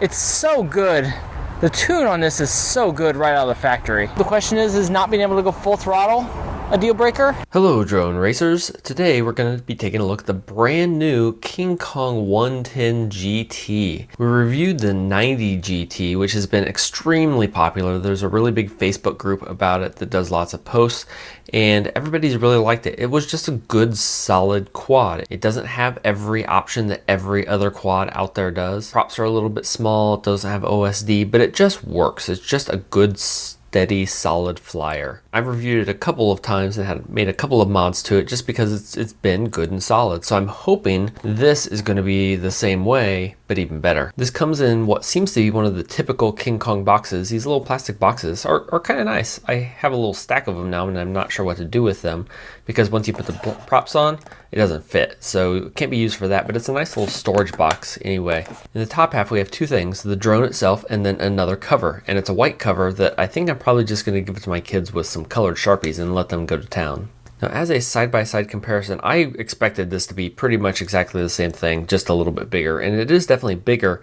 It's so good. The tune on this is so good right out of the factory. The question is not being able to go full throttle a deal breaker? Hello drone racers. Today we're going to be taking a look at the brand new Kingkong 110 GT. We reviewed the 90 GT, which has been extremely popular. There's a really big Facebook group about it that does lots of posts, and everybody's really liked it. It was just a good solid quad. It doesn't have every option that every other quad out there does. Props are a little bit small, it doesn't have OSD, but it just works. It's just a good steady solid flyer. I've reviewed it a couple of times and had made a couple of mods to it just because it's been good and solid. So I'm hoping this is going to be the same way, but even better. This comes in what seems to be one of the typical Kingkong boxes. These little plastic boxes are kind of nice. I have a little stack of them now and I'm not sure what to do with them because once you put the props on, it doesn't fit. So it can't be used for that, but it's a nice little storage box anyway. In the top half, we have two things, the drone itself and then another cover. And it's a white cover that I think I'm probably just going to give it to my kids with some colored Sharpies and let them go to town. Now, as a side-by-side comparison, I expected this to be pretty much exactly the same thing, just a little bit bigger. And it is definitely bigger,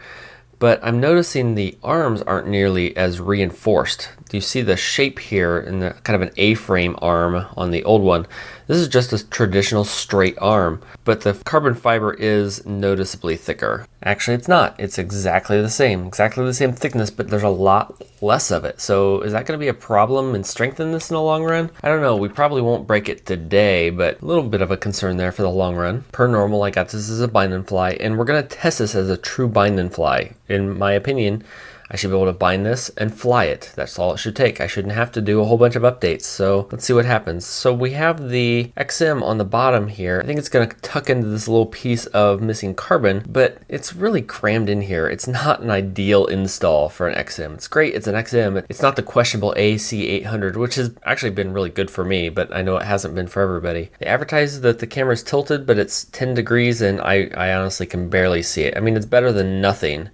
but I'm noticing the arms aren't nearly as reinforced. You see the shape here in the kind of an A-frame arm on the old one. This is just a traditional straight arm, but the carbon fiber is noticeably thicker. Actually, it's not. It's exactly the same thickness, but there's a lot less of it. So is that going to be a problem and strengthen this in the long run? I don't know. We probably won't break it today, but a little bit of a concern there for the long run. Per normal, I got this as a bind and fly, and we're going to test this as a true bind and fly. In my opinion, I should be able to bind this and fly it. That's all it should take. I shouldn't have to do a whole bunch of updates. So let's see what happens. So we have the XM on the bottom here. I think it's going to tuck into this little piece of missing carbon, but it's really crammed in here. It's not an ideal install for an XM. It's great. It's an XM. It's not the questionable AC800, which has actually been really good for me, but I know it hasn't been for everybody. They advertise that the camera's tilted, but it's 10 degrees and I honestly can barely see it. I mean, it's better than nothing,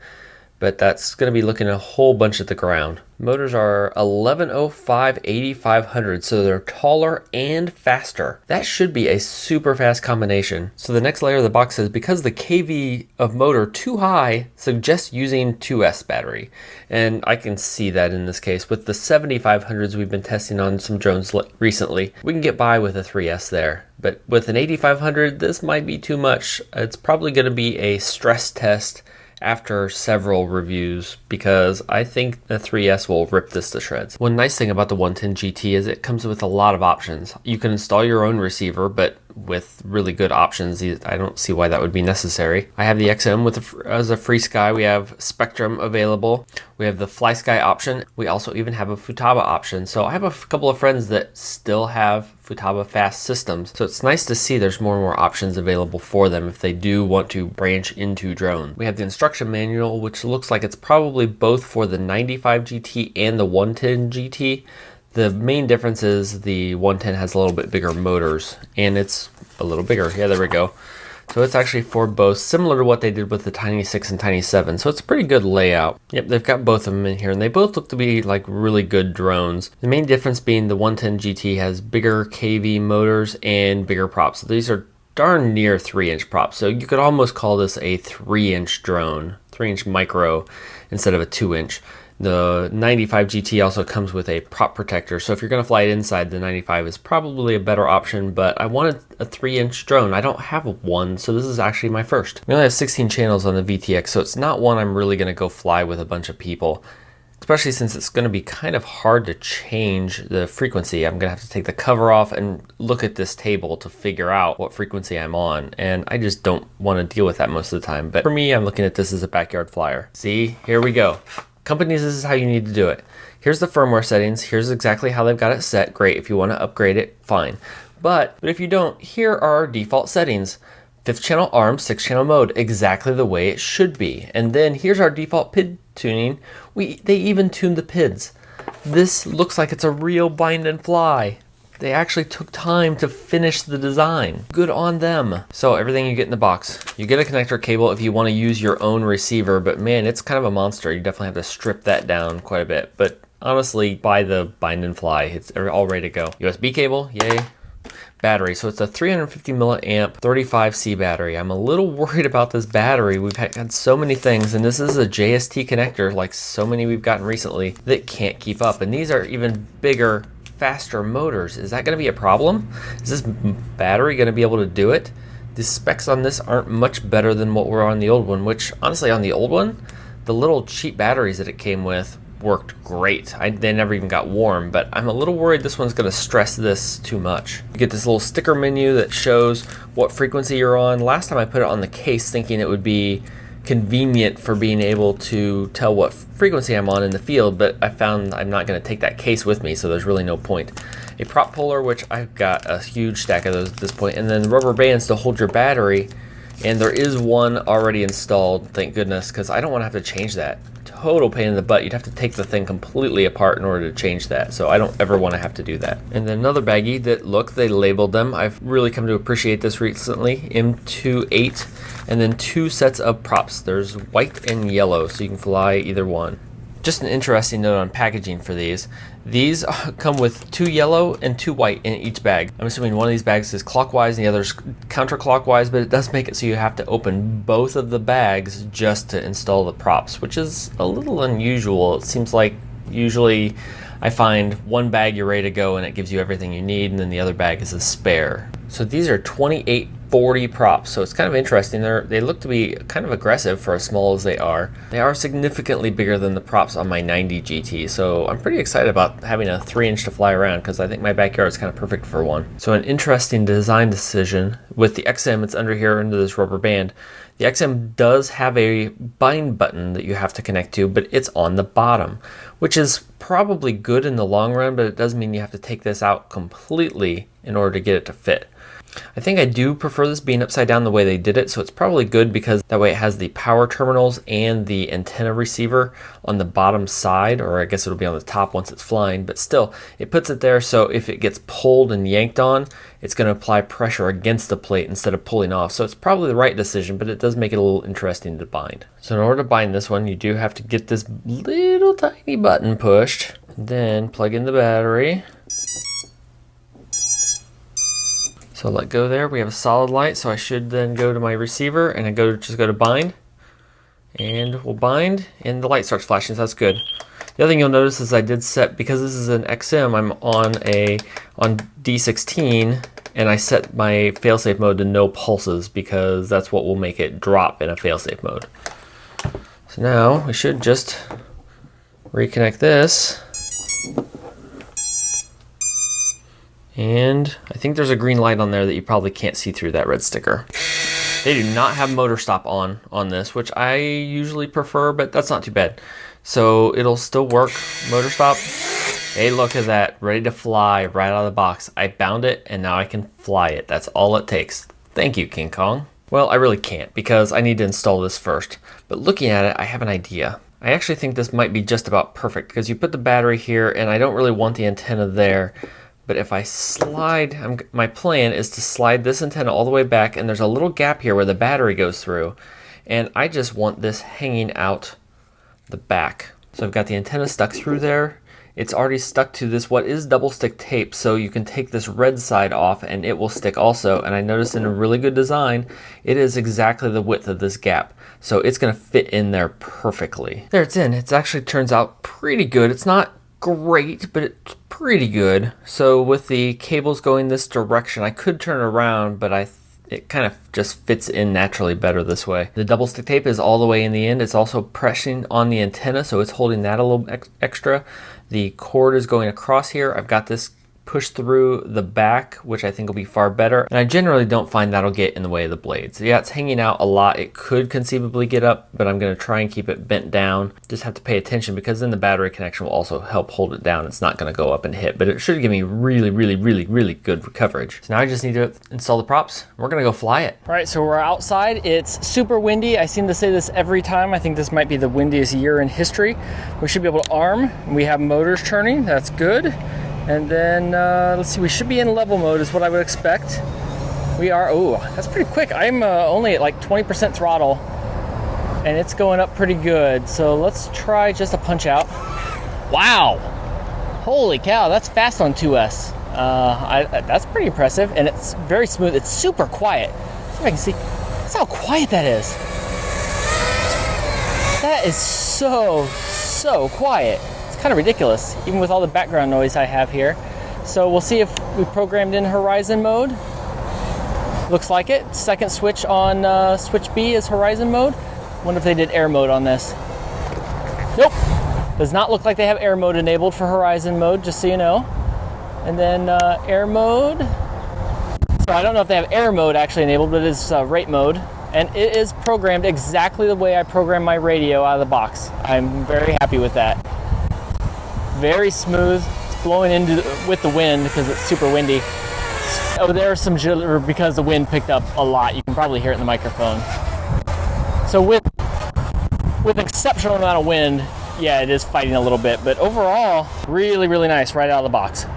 but that's going to be looking a whole bunch at the ground. Motors are 1105 8500, so they're taller and faster. That should be a super fast combination. So the next layer of the box says, because the KV of motor too high suggests using 2S battery. And I can see that in this case. With the 7500s we've been testing on some drones recently, we can get by with a 3S there. But with an 8500, this might be too much. It's probably going to be a stress test after several reviews, because I think the 3S will rip this to shreds. One nice thing about the 110 GT is it comes with a lot of options. You can install your own receiver, but with really good options, I don't see why that would be necessary. I have the XM as a free sky. We have Spectrum available. We have the Fly Sky option. We also even have a Futaba option. So I have a couple of friends that still have Futaba fast systems. So it's nice to see there's more and more options available for them if they do want to branch into drones. We have the instruction manual, which looks like it's probably both for the 95 GT and the 110 GT. The main difference is the 110 has a little bit bigger motors and it's a little bigger. Yeah, there we go. So it's actually for both, similar to what they did with the Tiny 6 and Tiny 7. So it's a pretty good layout. Yep, they've got both of them in here and they both look to be like really good drones. The main difference being the 110 GT has bigger KV motors and bigger props. So these are darn near 3-inch props. So you could almost call this a 3-inch drone, 3-inch micro instead of a 2-inch. The 95 GT also comes with a prop protector, so if you're going to fly it inside, the 95 is probably a better option, but I wanted a 3-inch drone. I don't have one, so this is actually my first. We only have 16 channels on the VTX, so it's not one I'm really going to go fly with a bunch of people, especially since it's going to be kind of hard to change the frequency. I'm going to have to take the cover off and look at this table to figure out what frequency I'm on, and I just don't want to deal with that most of the time. But for me, I'm looking at this as a backyard flyer. See, here we go. Companies, this is how you need to do it. Here's the firmware settings. Here's exactly how they've got it set. Great. If you want to upgrade it, fine. But if you don't, here are our default settings. 5th channel arm, 6th channel mode, exactly the way it should be. And then here's our default PID tuning. They even tuned the PIDs. This looks like it's a real bind and fly. They actually took time to finish the design. Good on them. So everything you get in the box. You get a connector cable if you want to use your own receiver, but man, it's kind of a monster. You definitely have to strip that down quite a bit. But honestly, buy the bind and fly. It's all ready to go. USB cable, yay. battery. So it's a 350 milliamp 35C battery. I'm a little worried about this battery. We've had so many things, and this is a JST connector like so many we've gotten recently that can't keep up. And these are even bigger, faster motors. Is that going to be a problem? Is this battery going to be able to do it? The specs on this aren't much better than what were on the old one, which honestly on the old one, the little cheap batteries that it came with worked great. They never even got warm, but I'm a little worried this one's going to stress this too much. You get this little sticker menu that shows what frequency you're on. Last time I put it on the case thinking it would be convenient for being able to tell what frequency I'm on in the field, but I found I'm not going to take that case with me, so there's really no point. A prop puller, which I've got a huge stack of those at this point, and then rubber bands to hold your battery, and there is one already installed, thank goodness, because I don't want to have to change that. Total pain in the butt. You'd have to take the thing completely apart in order to change that, so I don't ever want to have to do that. And then another baggie that, look, they labeled them. I've really come to appreciate this recently. M28, and then 2 sets of props. There's white and yellow, so you can fly either one. Just an interesting note on packaging for these. These come with 2 yellow and 2 white in each bag. I'm assuming one of these bags is clockwise and the other's counterclockwise, but it does make it so you have to open both of the bags just to install the props, which is a little unusual. It seems like usually I find one bag you're ready to go and it gives you everything you need, and then the other bag is a spare. So these are 2840 props, so it's kind of interesting. They look to be kind of aggressive for as small as they are. They are significantly bigger than the props on my 90 GT, so I'm pretty excited about having a 3-inch to fly around because I think my backyard is kind of perfect for one. So an interesting design decision. With the XM, it's under here under this rubber band. The XM does have a bind button that you have to connect to, but it's on the bottom, which is probably good in the long run, but it does mean you have to take this out completely in order to get it to fit. I think I do prefer this being upside down the way they did it, so it's probably good because that way it has the power terminals and the antenna receiver on the bottom side, or I guess it'll be on the top once it's flying, but still, it puts it there so if it gets pulled and yanked on, it's going to apply pressure against the plate instead of pulling off. So it's probably the right decision, but it does make it a little interesting to bind. So in order to bind this one, you do have to get this little tiny button pushed, then plug in the battery. So let go there, we have a solid light, so I should then go to my receiver and I just go to bind, and we'll bind, and the light starts flashing, so that's good. The other thing you'll notice is I did set, because this is an XM, I'm on D16, and I set my failsafe mode to no pulses because that's what will make it drop in a failsafe mode. So now we should just reconnect this. And I think there's a green light on there that you probably can't see through that red sticker. They do not have motor stop on this, which I usually prefer, but that's not too bad. So it'll still work. Motor stop. Hey, look at that. Ready to fly right out of the box. I bound it and now I can fly it. That's all it takes. Thank you, Kingkong. Well, I really can't because I need to install this first. But looking at it, I have an idea. I actually think this might be just about perfect because you put the battery here and I don't really want the antenna there. But if I slide, my plan is to slide this antenna all the way back, and there's a little gap here where the battery goes through, and I just want this hanging out the back. So I've got the antenna stuck through there. It's already stuck to this what is double stick tape, so you can take this red side off and it will stick also. And I noticed in a really good design, it is exactly the width of this gap. So it's gonna fit in there perfectly. There it's in. It actually turns out pretty good. It's not great, but it's pretty good. So with the cables going this direction, I could turn around, but it kind of just fits in naturally better this way. The double stick tape is all the way in the end. It's also pressing on the antenna, so it's holding that a little extra. The cord is going across here. I've got this pushed through the back, which I think will be far better. And I generally don't find that'll get in the way of the blades. Yeah, it's hanging out a lot. It could conceivably get up, but I'm gonna try and keep it bent down. Just have to pay attention because then the battery connection will also help hold it down. It's not gonna go up and hit, but it should give me really, really, really, really good coverage. So now I just need to install the props. We're gonna go fly it. All right, so we're outside. It's super windy. I seem to say this every time. I think this might be the windiest year in history. We should be able to arm. We have motors turning, that's good. And then, let's see, we should be in level mode is what I would expect. We are, oh, that's pretty quick. I'm only at like 20% throttle and it's going up pretty good. So let's try just a punch out. Wow, holy cow, that's fast on 2S. That's pretty impressive, and it's very smooth. It's super quiet. See if I can see. That's how quiet that is. That is so quiet. It's kind of ridiculous, even with all the background noise I have here. So we'll see if we programmed in horizon mode. Looks like it. Second switch on switch B is horizon mode. Wonder if they did air mode on this. Nope. Does not look like they have air mode enabled for horizon mode, just so you know. And then air mode. So I don't know if they have air mode actually enabled, but it is rate mode. And it is programmed exactly the way I programmed my radio out of the box. I'm very happy with that. Very smooth. It's blowing into with the wind because it's super windy. Oh, there's some jitter because the wind picked up a lot. You can probably hear it in the microphone. So with exceptional amount of wind, yeah, it is fighting a little bit, but overall, really, really nice right out of the box.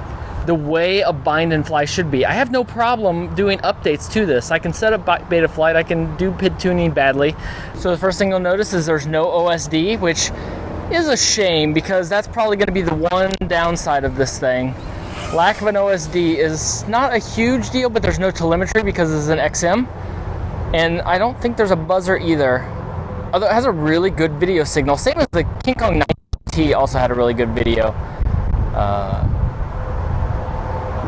The way a bind and fly should be. I have no problem doing updates to this. I can set up beta flight, I can do PID tuning badly. So the first thing you'll notice is there's no OSD, which is a shame because that's probably gonna be the one downside of this thing. Lack of an OSD is not a huge deal, but there's no telemetry because it's an XM. And I don't think there's a buzzer either. Although it has a really good video signal. Same as the Kingkong 90T also had a really good video.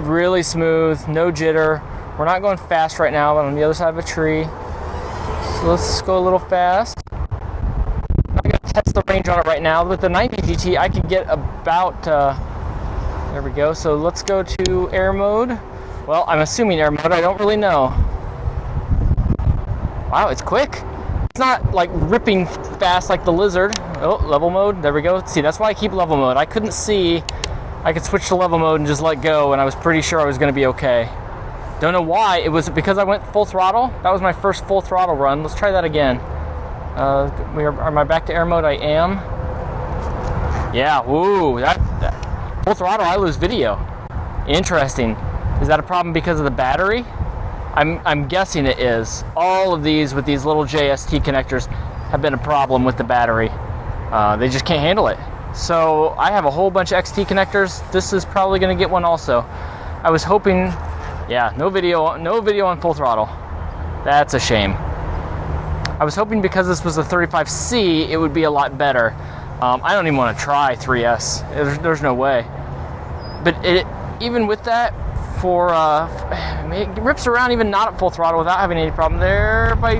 Really smooth, no jitter. We're not going fast right now, but on the other side of a tree. So let's go a little fast. I'm not gonna test the range on it right now. With the 90 GT, I could get about, there we go. So let's go to air mode. Well, I'm assuming air mode, I don't really know. Wow, it's quick. It's not like ripping fast like the Lizard. Oh, level mode, there we go. See, that's why I keep level mode. I couldn't see, I could switch to level mode and just let go, and I was pretty sure I was gonna be okay. Don't know why, it was because I went full throttle. That was my first full throttle run. Let's try that again. Am I back to air mode? I am. Yeah, woo, that full throttle, I lose video. Interesting. Is that a problem because of the battery? I'm guessing it is. All of these with these little JST connectors have been a problem with the battery. They just can't handle it. So I have a whole bunch of XT connectors. This is probably gonna get one also. I was hoping, yeah, no video on full throttle. That's a shame. I was hoping because this was a 35C, it would be a lot better. I don't even want to try 3S. There's no way. But even with that, it rips around even not at full throttle without having any problem there. If I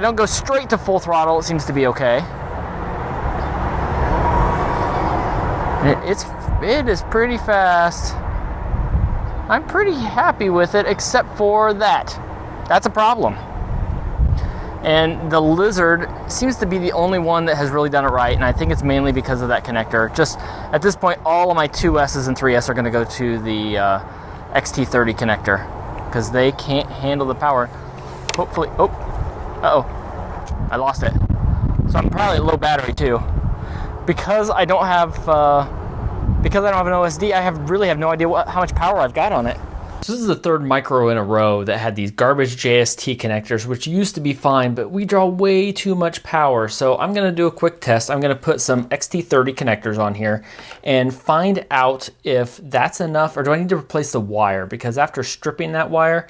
don't go straight to full throttle, it seems to be okay. It is pretty fast. I'm pretty happy with it, except for that. That's a problem. And the Lizard seems to be the only one that has really done it right, and I think it's mainly because of that connector. Just at this point, all of my 2S's and 3S are going to go to the XT30 connector because they can't handle the power. Hopefully, I lost it. So I'm probably at low battery too. Because I don't have an OSD, I really have no idea how much power I've got on it. So this is the third micro in a row that had these garbage JST connectors, which used to be fine, but we draw way too much power. So I'm gonna do a quick test. I'm gonna put some XT30 connectors on here and find out if that's enough, or do I need to replace the wire? Because after stripping that wire,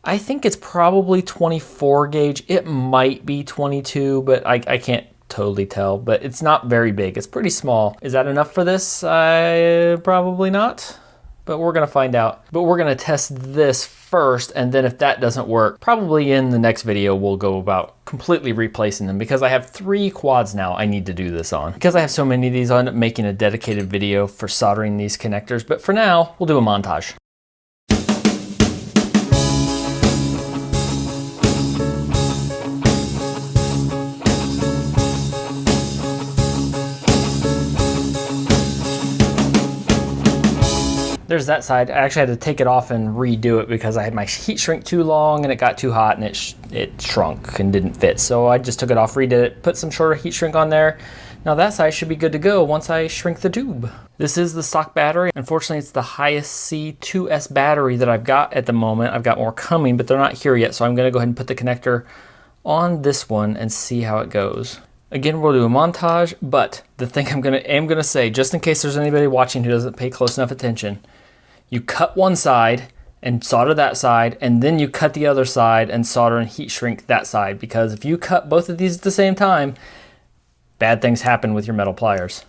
I think it's probably 24 gauge. It might be 22, but I can't totally tell, but it's not very big. It's pretty small. Is that enough for this? Probably not. But we're gonna find out. But we're gonna test this first, and then if that doesn't work, probably in the next video we'll go about completely replacing them, because I have 3 quads now I need to do this on. Because I have so many of these, I'll end up making a dedicated video for soldering these connectors, but for now, we'll do a montage. There's that side. I actually had to take it off and redo it because I had my heat shrink too long and it got too hot and it shrunk and didn't fit. So I just took it off, redid it, put some shorter heat shrink on there. Now that side should be good to go once I shrink the tube. This is the stock battery. Unfortunately, it's the highest C2S battery that I've got at the moment. I've got more coming, but they're not here yet. So I'm gonna go ahead and put the connector on this one and see how it goes. Again, we'll do a montage, but the thing am gonna say, just in case there's anybody watching who doesn't pay close enough attention, you cut one side and solder that side, and then you cut the other side and solder and heat shrink that side, because if you cut both of these at the same time, bad things happen with your metal pliers.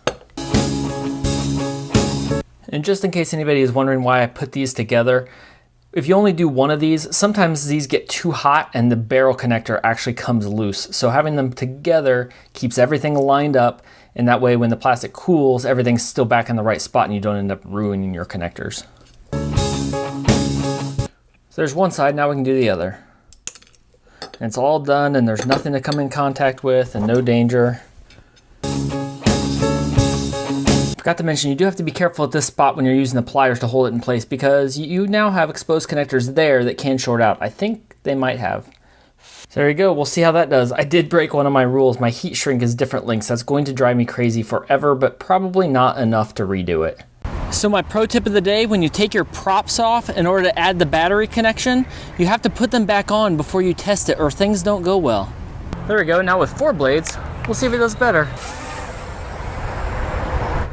And just in case anybody is wondering why I put these together, if you only do one of these, sometimes these get too hot and the barrel connector actually comes loose. So having them together keeps everything lined up, and that way when the plastic cools, everything's still back in the right spot and you don't end up ruining your connectors. So there's one side, now we can do the other. And it's all done and there's nothing to come in contact with and no danger. Forgot to mention, you do have to be careful at this spot when you're using the pliers to hold it in place, because you now have exposed connectors there that can short out. I think they might have. So there you go, we'll see how that does. I did break one of my rules. My heat shrink is different lengths. That's going to drive me crazy forever, but probably not enough to redo it. So my pro tip of the day, when you take your props off in order to add the battery connection, you have to put them back on before you test it or things don't go well. There we go, now with 4 blades, we'll see if it does better.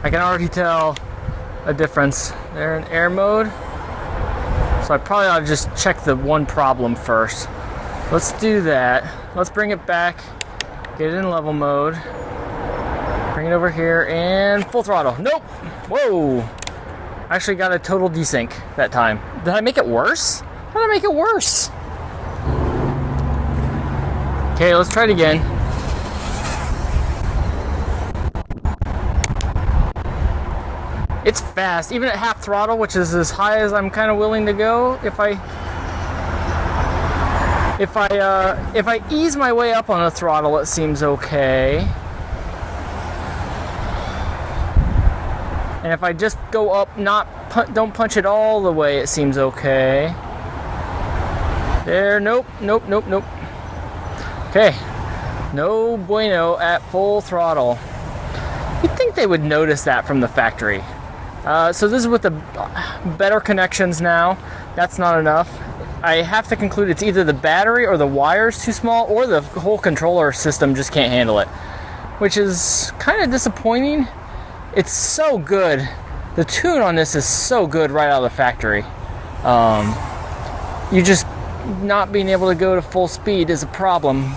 I can already tell a difference. They're in air mode. So I probably ought to just check the one problem first. Let's do that. Let's bring it back, get it in level mode. Bring it over here and full throttle. Nope, whoa. Actually got a total desync that time. Did I make it worse? How did I make it worse? Okay, let's try it again. It's fast, even at half throttle, which is as high as I'm kind of willing to go. If I ease my way up on the throttle, it seems okay. And if I just go up, don't punch it all the way, it seems okay. There, nope. Okay, no bueno at full throttle. You'd think they would notice that from the factory. So this is with the better connections now. That's not enough. I have to conclude it's either the battery or the wire's too small, or the whole controller system just can't handle it, which is kind of disappointing. It's so good. The tune on this is so good right out of the factory. You just not being able to go to full speed is a problem.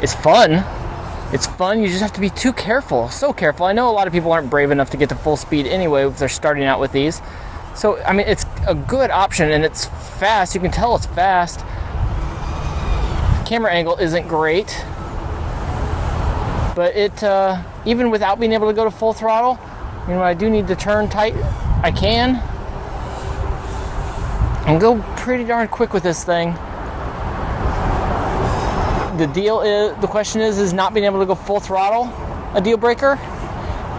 It's fun. It's fun, you just have to be too careful, so careful. I know a lot of people aren't brave enough to get to full speed anyway if they're starting out with these. So, I mean, it's a good option and it's fast. You can tell it's fast. Camera angle isn't great. But it, even without being able to go to full throttle, you know, I do need to turn tight, I can. And go pretty darn quick with this thing. The question is not being able to go full throttle a deal breaker,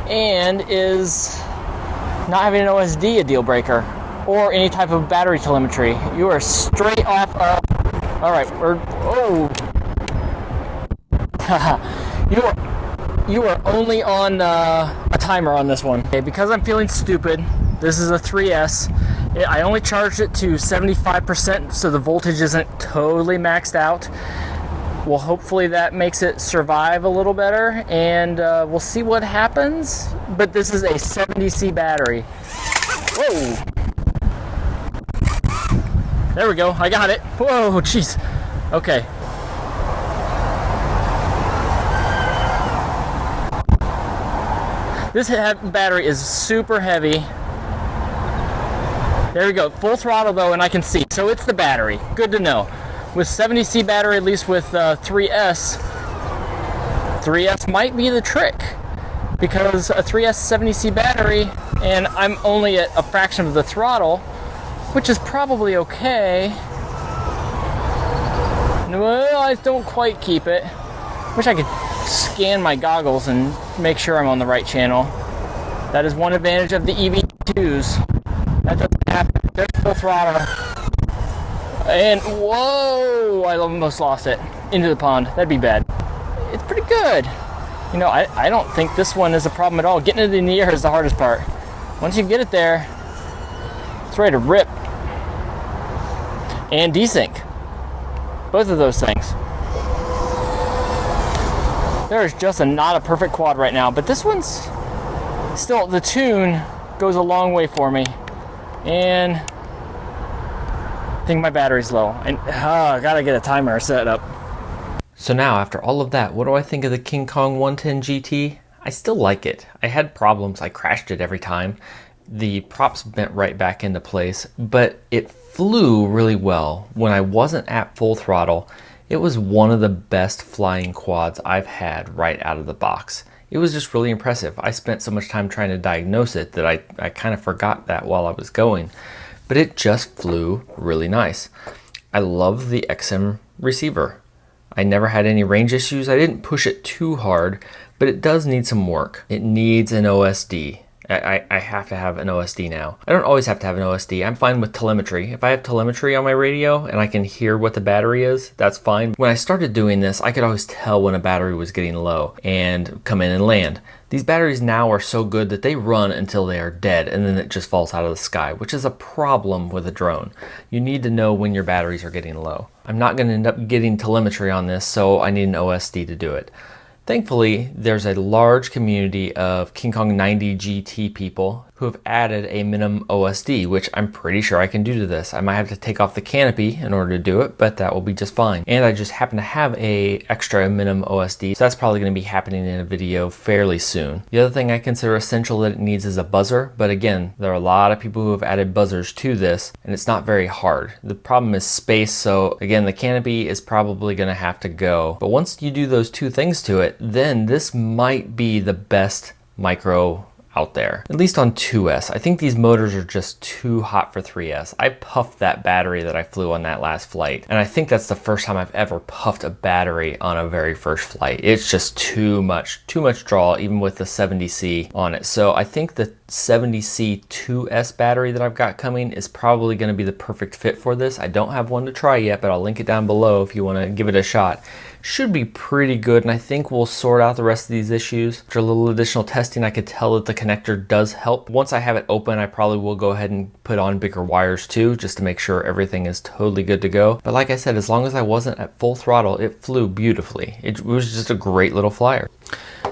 and is not having an OSD a deal breaker, or any type of battery telemetry. You are straight off of, all right, you are only on a timer on this one. Okay, because I'm feeling stupid, this is a 3S. I only charged it to 75%, so the voltage isn't totally maxed out. Well, hopefully that makes it survive a little better, and we'll see what happens. But this is a 70C battery. Whoa! There we go, I got it. Whoa, jeez. Okay. This battery is super heavy. There we go, full throttle though, and I can see. So it's the battery, good to know. With 70C battery, at least with 3S might be the trick, because a 3S 70C battery, and I'm only at a fraction of the throttle, which is probably okay. Well, I don't quite keep it. Wish I could scan my goggles and make sure I'm on the right channel. That is one advantage of the EV2s. That doesn't happen. There's full throttle. And whoa, I almost lost it into the pond. That'd be bad. It's pretty good. You know, I don't think this one is a problem at all. Getting it in the air is the hardest part. Once you get it there, it's ready to rip. And desync. Both of those things. There is just not a perfect quad right now, but this one's still, the tune goes a long way for me. And I think my battery's low. I gotta get a timer set up. So now, after all of that, what do I think of the Kingkong 110 GT? I still like it. I had problems. I crashed it every time. The props bent right back into place, but it flew really well. When I wasn't at full throttle, it was one of the best flying quads I've had right out of the box. It was just really impressive. I spent so much time trying to diagnose it that I kind of forgot that while I was going, but it just flew really nice. I love the XM receiver. I never had any range issues. I didn't push it too hard, but it does need some work. It needs an OSD. I have to have an OSD now. I don't always have to have an OSD. I'm fine with telemetry. If I have telemetry on my radio and I can hear what the battery is, that's fine. When I started doing this, I could always tell when a battery was getting low and come in and land. These batteries now are so good that they run until they are dead and then it just falls out of the sky, which is a problem with a drone. You need to know when your batteries are getting low. I'm not going to end up getting telemetry on this, so I need an OSD to do it. Thankfully, there's a large community of Kingkong 90 GT people who have added a minimum OSD, which I'm pretty sure I can do to this. I might have to take off the canopy in order to do it, but that will be just fine. And I just happen to have a extra minimum OSD, so that's probably going to be happening in a video fairly soon. The other thing I consider essential that it needs is a buzzer, but again, there are a lot of people who have added buzzers to this, and it's not very hard. The problem is space, so again, the canopy is probably going to have to go. But once you do those two things to it, then this might be the best micro out there, at least on 2S. I think these motors are just too hot for 3S. I puffed that battery that I flew on that last flight, and I think that's the first time I've ever puffed a battery on a very first flight. It's just too much draw, even with the 70C on it. So I think the 70C 2S battery that I've got coming is probably going to be the perfect fit for this. I don't have one to try yet, but I'll link it down below if you want to give it a shot. Should be pretty good, and I think we'll sort out the rest of these issues. After a little additional testing, I could tell that the connector does help. Once I have it open, I probably will go ahead and put on bigger wires too, just to make sure everything is totally good to go. But like I said, as long as I wasn't at full throttle, it flew beautifully. It was just a great little flyer.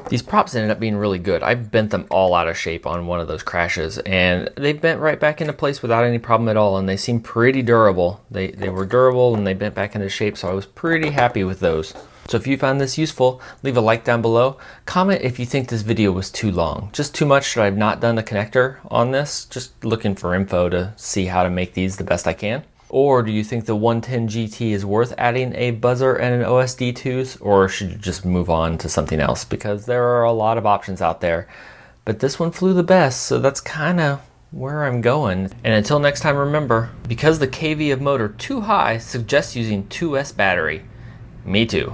These props ended up being really good. I bent them all out of shape on one of those crashes, and they bent right back into place without any problem at all, and they seem pretty durable. They were durable and they bent back into shape, so I was pretty happy with those. So if you found this useful, leave a like down below. Comment if you think this video was too long. Just too much that I've not done the connector on this. Just looking for info to see how to make these the best I can. Or do you think the 110 GT is worth adding a buzzer and an OSD to, or should you just move on to something else? Because there are a lot of options out there, but this one flew the best, so that's kind of where I'm going. And until next time, remember, because the kV of motor too high suggests using 2S battery. Me too.